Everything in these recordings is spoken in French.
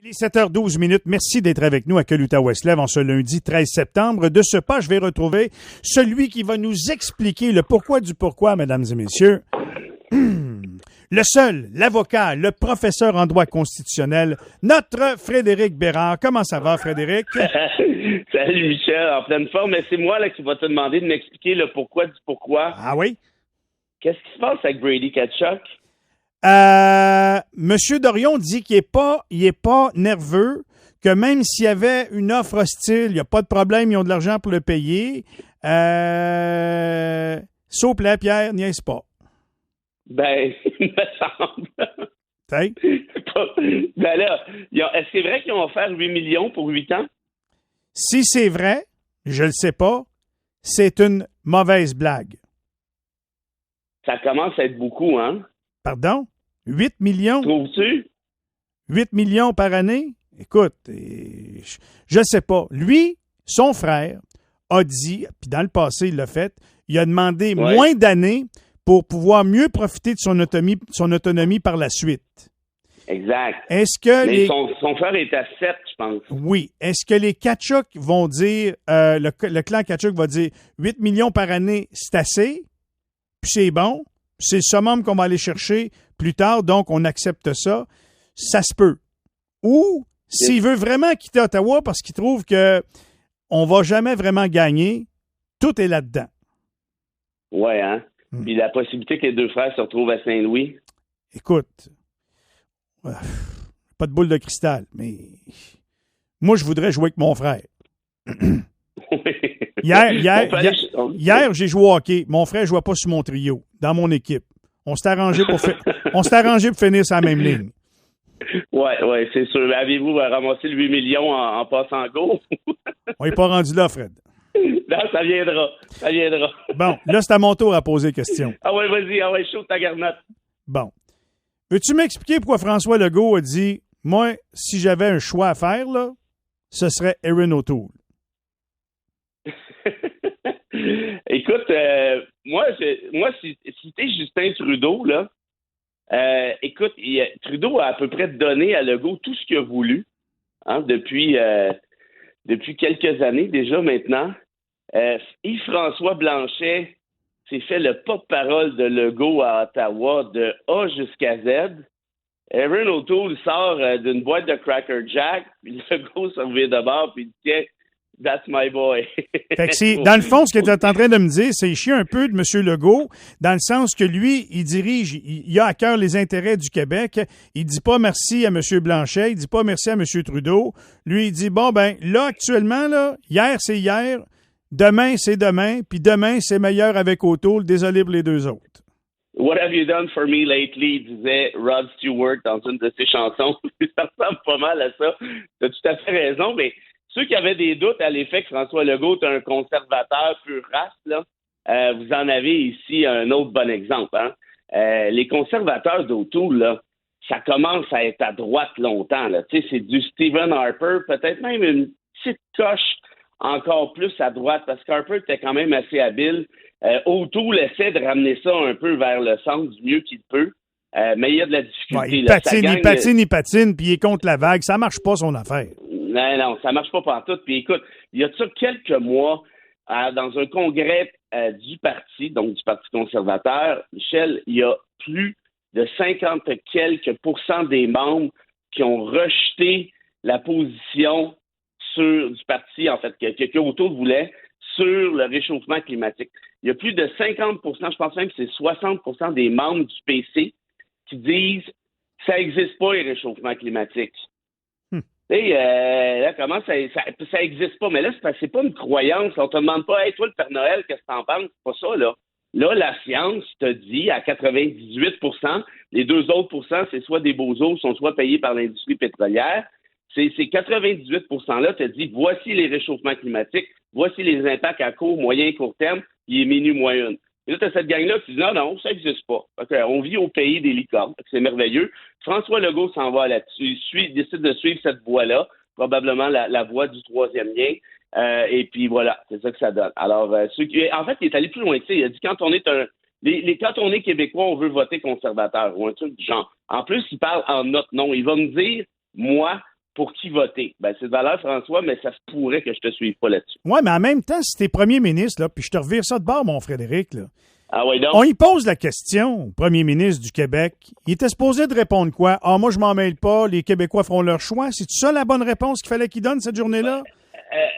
Les 7h12 minutes. Merci d'être avec nous à Que l'Outaouais se lève en ce lundi 13 septembre. De ce pas, je vais retrouver celui qui va nous expliquer le pourquoi du pourquoi, mesdames et messieurs. Le seul, l'avocat, le professeur en droit constitutionnel, notre Frédéric Bérard. Comment ça va, Frédéric? Salut, Michel, en pleine forme. Mais c'est moi là qui va te demander de m'expliquer le pourquoi du pourquoi. Ah oui? Qu'est-ce qui se passe avec Brady Tkachuk? Monsieur Dorion dit qu'il est pas nerveux, que même s'il y avait une offre hostile, il n'y a pas de problème, ils ont de l'argent pour le payer. S'il plaît, Pierre, niaise pas. Ben, il me semble. T'sais? Ben là, est-ce que c'est vrai qu'ils ont offert 8 millions pour 8 ans? Si c'est vrai, je le sais pas, c'est une mauvaise blague. Ça commence à être beaucoup, hein? Pardon? 8 millions? Trouves-tu? 8 millions par année? Écoute, je ne sais pas. Lui, son frère, a dit, puis dans le passé, il l'a fait, il a demandé moins d'années pour pouvoir mieux profiter de son autonomie par la suite. Exact. Est-ce que mais son frère est à 7, je pense. Oui. Est-ce que les Tkachuk vont dire, le clan Tkachuk va dire 8 millions par année, c'est assez, puis c'est bon, c'est le summum qu'on va aller chercher plus tard, donc on accepte ça. Ça se peut. Ou, s'il veut vraiment quitter Ottawa parce qu'il trouve que on va jamais vraiment gagner, tout est là-dedans. Ouais, hein? Puis la possibilité que les deux frères se retrouvent à Saint-Louis. Écoute, pas de boule de cristal, mais moi, je voudrais jouer avec mon frère. Hier, j'ai joué au hockey. Mon frère ne jouait pas sur mon trio, dans mon équipe. On s'est arrangé pour finir sur la même ligne. Oui, c'est sûr. Avez-vous ramassé le 8 millions en passant go? On n'est pas rendu là, Fred. Non, ça viendra. Bon, là, c'est à mon tour à poser question. Ah ouais, vas-y, chaud ta garnotte. Bon. Veux-tu m'expliquer pourquoi François Legault a dit, moi, si j'avais un choix à faire, là, ce serait Erin O'Toole? Écoute, moi, si t'es Justin Trudeau, là, écoute, Trudeau a à peu près donné à Legault tout ce qu'il a voulu, hein, depuis quelques années déjà maintenant. Yves-François Blanchet s'est fait le porte-parole de Legault à Ottawa de A jusqu'à Z. Erin O'Toole sort d'une boîte de Cracker Jack, puis Legault se revient de bord, puis il dit « Tiens, that's my boy. » Fait que dans le fond, ce que tu es en train de me dire, c'est chier un peu de M. Legault, dans le sens que lui, il a à cœur les intérêts du Québec. Il dit pas merci à M. Blanchet, il dit pas merci à M. Trudeau. Lui, il dit, bon, ben, là, actuellement, là, hier, c'est hier, demain, c'est demain, puis demain, c'est meilleur avec O'Toole. Désolé pour les deux autres. What have you done for me lately, disait Rod Stewart dans une de ses chansons. Ça ressemble pas mal à ça. Tu as tout à fait raison, mais ceux qui avaient des doutes à l'effet que François Legault est un conservateur pur race, là, vous en avez ici un autre bon exemple. Hein? Les conservateurs d'O'Toole, là, ça commence à être à droite longtemps. Là. Tu sais, c'est du Stephen Harper, peut-être même une petite coche encore plus à droite, parce qu'Harper était quand même assez habile. O'Toole essaie de ramener ça un peu vers le centre du mieux qu'il peut. Mais il y a de la difficulté. Ouais, il patine, puis il est contre la vague. Ça marche pas, son affaire. Non, ça marche pas partout. Puis écoute, il y a ça quelques mois, dans un congrès du parti, donc du Parti conservateur, Michel, il y a plus de 50 quelques % des membres qui ont rejeté la position du parti, en fait, que O'Toole voulait sur le réchauffement climatique. Il y a plus de 50 %, je pense même que c'est 60 % des membres du PC qui disent que ça n'existe pas, les réchauffements climatiques. Tu sais, là, comment ça existe pas? Mais là, c'est pas une croyance. On te demande pas, hey, toi, le Père Noël, qu'est-ce que t'en penses? C'est pas ça, là. Là, la science te dit à 98 %, les 2 autres %, c'est soit des beaux-os, sont soit payés par l'industrie pétrolière. Ces 98 %-là te dit, voici les réchauffements climatiques, voici les impacts à court, moyen et court terme, il est minuit moins une. Et là, tu as cette gang-là qui dit non, ça n'existe pas. Okay, on vit au pays des licornes. C'est merveilleux. François Legault s'en va là-dessus. Il décide de suivre cette voie-là, probablement la voie du troisième lien. Et puis voilà, c'est ça que ça donne. Alors, en fait, il est allé plus loin que ça. Il a dit quand on est québécois, on veut voter conservateur ou un truc du genre. En plus, il parle en notre nom. Il va me dire, moi, pour qui voter. Ben, c'est de valeur, François, mais ça se pourrait que je te suive pas là-dessus. Oui, mais en même temps, si t'es premier ministre, là, puis je te revire ça de bord, mon Frédéric, là. Ah oui, donc? On y pose la question au premier ministre du Québec. Il était supposé de répondre quoi? Ah, moi, je m'en mêle pas, les Québécois feront leur choix. C'est ça la bonne réponse qu'il fallait qu'il donne cette journée-là?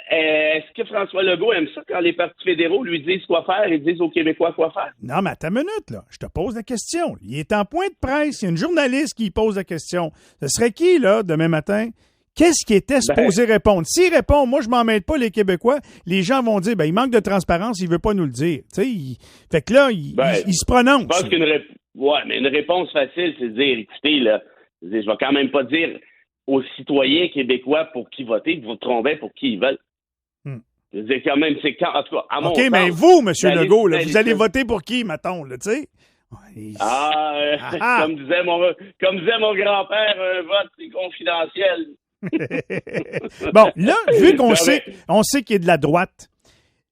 Est-ce que François Legault aime ça quand les partis fédéraux lui disent quoi faire et disent aux Québécois quoi faire? Non, mais attends une minute, là. Je te pose la question. Il est en point de presse. Il y a une journaliste qui pose la question. Ce serait qui, là, demain matin? Qu'est-ce qui était supposé répondre? S'il répond, moi, je m'en mêle pas, les Québécois, les gens vont dire, ben, il manque de transparence, il veut pas nous le dire. Tu sais, fait que là, il se prononce. Je pense mais une réponse facile, c'est de dire, écoutez, là, je vais quand même pas dire aux citoyens québécois pour qui voter, vous trompez pour qui ils veulent. Je veux dire, quand même, c'est quand, en tout cas, à mon OK, sens, mais vous, M. Legault, là, vous allez voter pour qui, mettons, là, tu sais? Comme disait mon grand-père, un vote, c'est confidentiel. Bon, là, vu qu'on sait qu'il y a de la droite,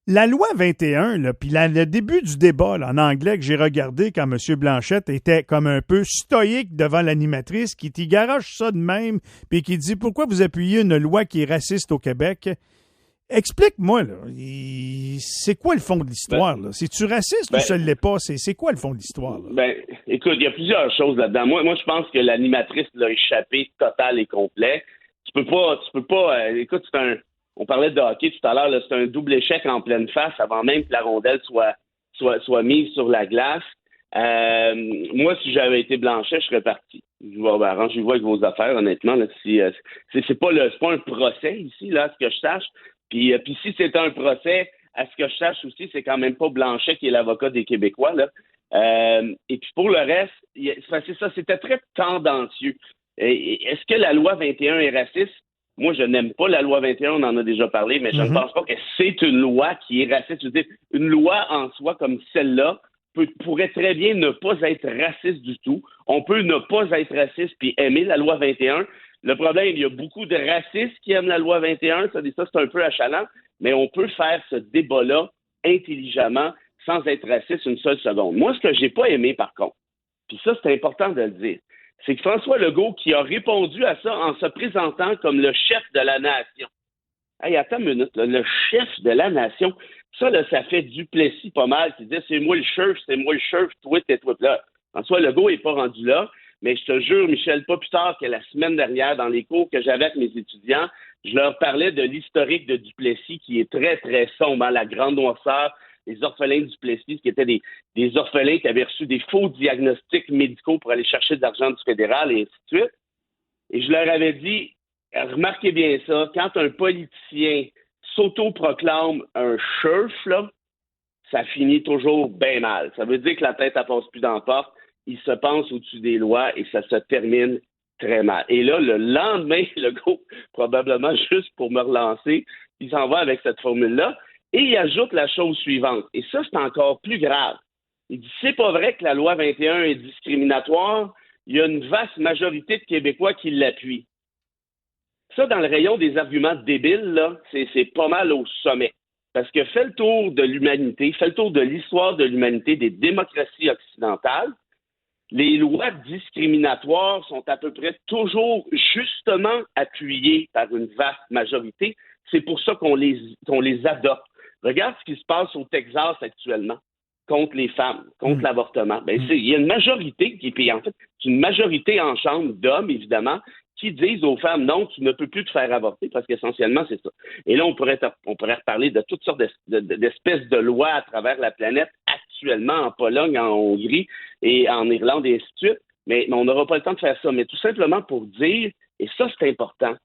la loi 21, là, puis le début du débat là, en anglais que j'ai regardé quand M. Blanchette était comme un peu stoïque devant l'animatrice qui t'y garoche ça de même, puis qui dit « Pourquoi vous appuyez une loi qui est raciste au Québec? » Explique-moi, là, c'est quoi le fond de l'histoire? Là? C'est-tu raciste ou ça ne l'est pas? C'est quoi le fond de l'histoire? Là? Ben, écoute, il y a plusieurs choses là-dedans. Moi, je pense que l'animatrice l'a échappé total et complet. Tu peux pas, écoute, on parlait de hockey tout à l'heure, là, c'est un double échec en pleine face avant même que la rondelle soit mise sur la glace. Moi, si j'avais été Blanchet, je serais parti. Arrangez-vous avec vos affaires, honnêtement. Là, c'est pas un procès ici, là, à ce que je sache. Puis si c'était un procès, à ce que je sache aussi, c'est quand même pas Blanchet qui est l'avocat des Québécois, là. Et puis pour le reste, c'est ça, c'était très tendancieux. Est-ce que la loi 21 est raciste? Moi, je n'aime pas la loi 21, on en a déjà parlé, mais je ne pense pas que c'est une loi qui est raciste. Je veux dire, une loi en soi comme celle-là pourrait très bien ne pas être raciste du tout. On peut ne pas être raciste puis aimer la loi 21. Le problème, il y a beaucoup de racistes qui aiment la loi 21. Ça, c'est un peu achalant, mais on peut faire ce débat-là intelligemment sans être raciste une seule seconde. Moi, ce que j'ai pas aimé, par contre, puis ça, c'est important de le dire, c'est que François Legault qui a répondu à ça en se présentant comme le chef de la nation. Hey, attends une minute, là, le chef de la nation, ça, là, ça fait Duplessis pas mal. Tu dis, c'est moi le chef, toi, t'es toi. Là, François Legault n'est pas rendu là, mais je te jure, Michel, pas plus tard que la semaine dernière, dans les cours que j'avais avec mes étudiants, je leur parlais de l'historique de Duplessis qui est très, très sombre, hein, la grande noirceur, les orphelins de Duplessis, qui étaient des orphelins qui avaient reçu des faux diagnostics médicaux pour aller chercher de l'argent du fédéral et ainsi de suite. Et je leur avais dit, remarquez bien ça, quand un politicien s'autoproclame un chef, là, ça finit toujours bien mal. Ça veut dire que la tête, elle passe plus dans la porte, il se pense au-dessus des lois et ça se termine très mal. Et là, le lendemain, le gars, probablement juste pour me relancer, il s'en va avec cette formule-là. Et il ajoute la chose suivante. Et ça, c'est encore plus grave. Il dit, c'est pas vrai que la loi 21 est discriminatoire. Il y a une vaste majorité de Québécois qui l'appuient. Ça, dans le rayon des arguments débiles, là, c'est pas mal au sommet. Parce que fait le tour de l'humanité, fait le tour de l'histoire de l'humanité des démocraties occidentales, les lois discriminatoires sont à peu près toujours justement appuyées par une vaste majorité. C'est pour ça qu'on les adopte. Regarde ce qui se passe au Texas actuellement contre les femmes, contre l'avortement. Ben, il y a une majorité en fait, c'est une majorité en chambre d'hommes, évidemment, qui disent aux femmes, non, tu ne peux plus te faire avorter, parce qu'essentiellement, c'est ça. Et là, on pourrait reparler de toutes sortes d'espèces de lois à travers la planète, actuellement en Pologne, en Hongrie et en Irlande, et ainsi de suite. Mais on n'aura pas le temps de faire ça. Mais tout simplement pour dire, et ça, c'est important,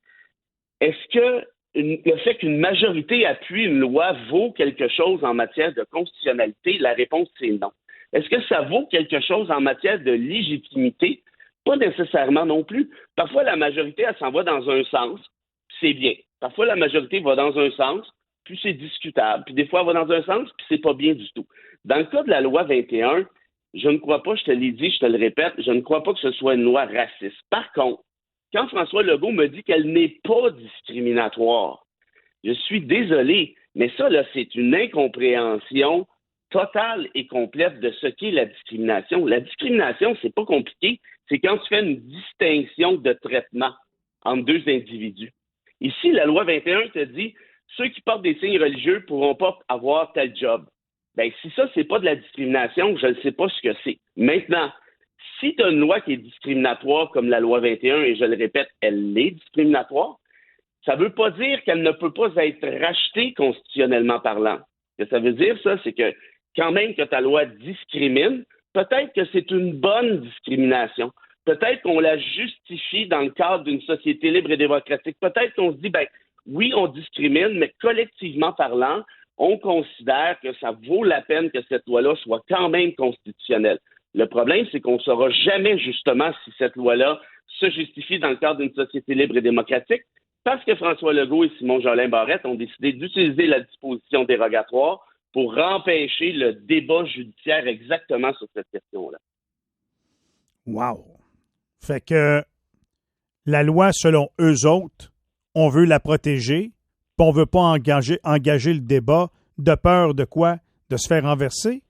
est-ce que le fait qu'une majorité appuie une loi vaut quelque chose en matière de constitutionnalité? La réponse, c'est non. Est-ce que ça vaut quelque chose en matière de légitimité? Pas nécessairement non plus. Parfois, la majorité, elle s'en va dans un sens, c'est bien. Parfois, la majorité va dans un sens, puis c'est discutable. Puis des fois, elle va dans un sens, puis c'est pas bien du tout. Dans le cas de la loi 21, je ne crois pas, je te l'ai dit, je te le répète, je ne crois pas que ce soit une loi raciste. Par contre, quand François Legault me dit qu'elle n'est pas discriminatoire, je suis désolé, mais ça, là, c'est une incompréhension totale et complète de ce qu'est la discrimination. La discrimination, c'est pas compliqué, c'est quand tu fais une distinction de traitement. entre deux individus. Ici, la loi 21 te dit ceux qui portent des signes religieux ne pourront pas avoir tel job. Bien, si ça, c'est pas de la discrimination, je ne sais pas ce que c'est. Maintenant, si tu as une loi qui est discriminatoire comme la loi 21, et je le répète, elle est discriminatoire, ça ne veut pas dire qu'elle ne peut pas être rachetée constitutionnellement parlant. Ce que ça veut dire, ça, c'est que quand même que ta loi discrimine, peut-être que c'est une bonne discrimination. Peut-être qu'on la justifie dans le cadre d'une société libre et démocratique. Peut-être qu'on se dit, ben oui, on discrimine, mais collectivement parlant, on considère que ça vaut la peine que cette loi-là soit quand même constitutionnelle. Le problème, c'est qu'on ne saura jamais justement si cette loi-là se justifie dans le cadre d'une société libre et démocratique, parce que François Legault et Simon-Jolin Barrette ont décidé d'utiliser la disposition dérogatoire pour empêcher le débat judiciaire exactement sur cette question-là. Wow! Fait que la loi, selon eux autres, on veut la protéger, puis on ne veut pas engager le débat de peur de quoi? De se faire renverser?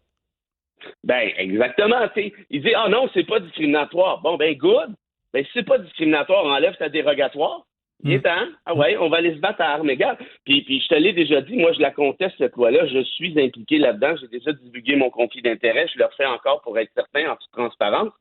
Ben, exactement. Il dit, ah non, c'est pas discriminatoire. Bon, ben, good. Ben, si c'est pas discriminatoire, enlève ta dérogatoire. Il est temps. Ah ouais, on va aller se battre à armes égales. Puis je te l'ai déjà dit, moi, je la conteste, cette loi-là. Je suis impliqué là-dedans. J'ai déjà divulgué mon conflit d'intérêt. Je le refais encore pour être certain, en toute transparence.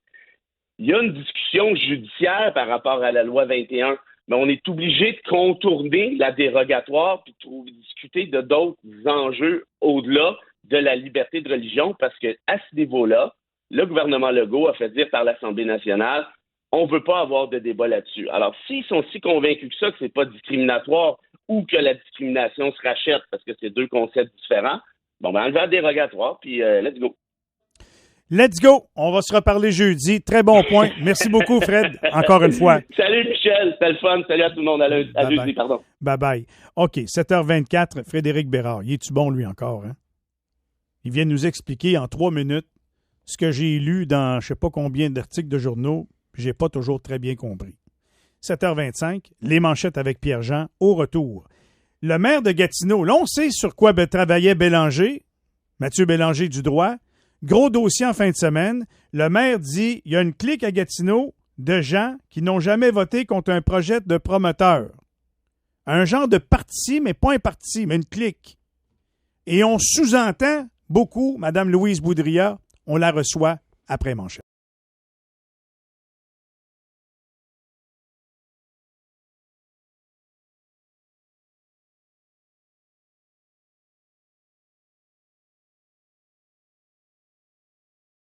Il y a une discussion judiciaire par rapport à la loi 21, mais on est obligé de contourner la dérogatoire puis de discuter de d'autres enjeux au-delà de la liberté de religion, parce que à ce niveau-là, le gouvernement Legault a fait dire par l'Assemblée nationale, on ne veut pas avoir de débat là-dessus. Alors, s'ils sont si convaincus que ça, que c'est pas discriminatoire ou que la discrimination se rachète, parce que c'est deux concepts différents, bon, ben, enlevez la dérogatoire, puis let's go. Let's go! On va se reparler jeudi. Très bon point. Merci beaucoup, Fred, encore une fois. Salut, Michel. C'était le fun. Salut à tout le monde. À jeudi, pardon. Bye-bye. OK, 7h24, Frédéric Bérard. Il est-tu bon, lui, encore? Hein? Il vient nous expliquer en 3 minutes ce que j'ai lu dans je ne sais pas combien d'articles de journaux, puis je n'ai pas toujours très bien compris. 7h25, les manchettes avec Pierre-Jean, au retour. Le maire de Gatineau, là, on sait sur quoi travaillait Bélanger, Mathieu Bélanger du droit. Gros dossier en fin de semaine. Le maire dit il y a une clique à Gatineau de gens qui n'ont jamais voté contre un projet de promoteur. Un genre de parti, mais pas un parti, mais une clique. Et on sous-entend beaucoup Mme Louise Boudria. On la reçoit après manchette.